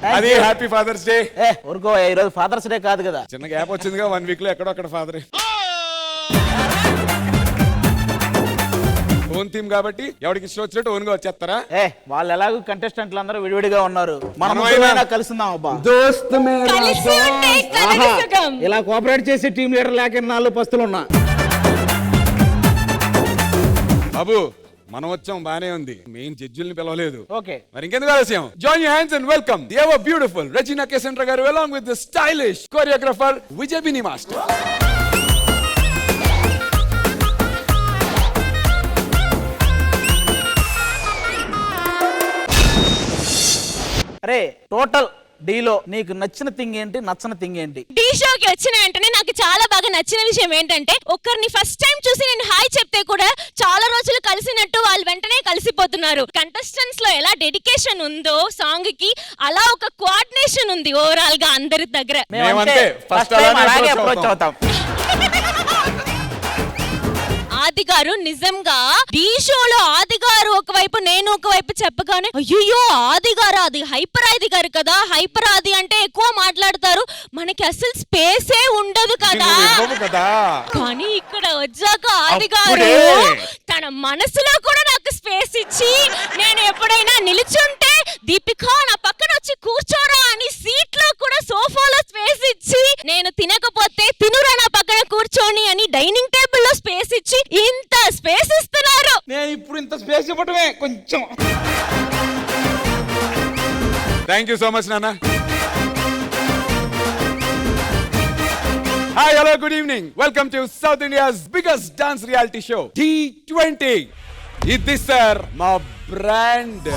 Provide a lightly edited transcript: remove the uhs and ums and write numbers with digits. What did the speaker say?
అది happy fathers day. ఊరుకో, ఈ రోజు ఫాదర్స్ డే కాదు కదా. చిన్న గ్యాప్ వచ్చిందిగా 1 వీక్ లో, ఎక్కడో అక్కడ ఫాదర్. ఓన్ థీమ్ కాబట్టి ఎవరికి ఇష్టం వచ్చినట్టు ఓన్ గా వచ్చేస్తారా? వాళ్ళు ఎలాగో కంటెస్టెంట్లు అందరూ విడివిడిగా ఉన్నారు, మనం కలుస్తుందాం అబ్బా. ఇలా కోఆపరేట్ చేసి టీం లీడర్ లేక 4 పస్తులు ఉన్నా. బాబు మనం వచ్చాం, బానే ఉంది, మెయిన్ జడ్జిల్ని పిలవలేదు. ఓకే, మరి ఇంకెందుకు ఆలస్యం? Join your hands and welcome the ever beautiful Regina Cassandra గారు along with the stylish choreographer Vijay Binni master. అరే టోటల్ డీలో నీకు నచ్చిన థింగ్ ఏంటి, నచ్చని థింగ్ ఏంటి? టీ షోకి వచ్చిన వెంటనే నాకు చాలా బాగా నచ్చిన విషయం ఏంటంటే, ఒక్కరిని ఫస్ట్ టైం చూసి నేను హాయ్ చెప్తే కూడా చాలా రోజులు కలిసినట్టు వాళ్ళు వెంటనే కలిసిపోతున్నారు. కంటెస్టెంట్స్ లో ఎలా డెడికేషన్ ఉందో సాంగ్ కి, అలా ఒక కోఆర్డినేషన్ ఉంది ఓవరాల్ గా అందరి దగ్గర. ఆది గారు నిజంగా ఢీ షోలో ఆది గారు ఒకవైపు నేను ఒకవైపు చెప్పగానే అయ్యో ఆది గారు, అది హైపర్ ఆది గారు కదా, హైపర్ ఆది అంటే ఎక్కువ మాట్లాడతారు, మనకి అసలు స్పేసే ఉండదు కదా. కానీ ఇక్కడ వచ్చాక ఆది గారు తన మనసులో కూడా నాకు స్పేస్ ఇచ్చి, నేను ఎప్పుడైనా నిలుచుంటే దీపిక నా పక్కన వచ్చి కూర్చోరా అని సీట్ లో కూడా సోఫాలో స్పేస్ ఇచ్చి, నేను తినకపోతే తినురా నా పక్కన కూర్చొని అని డైనింగ్ టేబుల్ లో స్పేస్ ఇచ్చి, ఇంత స్పేస్ ఇస్తున్నారు. నేను ఇప్పుడు ఇంత స్పేస్ ఇవ్వటమే కొంచెం. థ్యాంక్ యూ సో మచ్ నాన్న. Hi, hello, good evening. Welcome to south India's biggest dance reality show T20. ఇది సార్ మా బ్రాండ్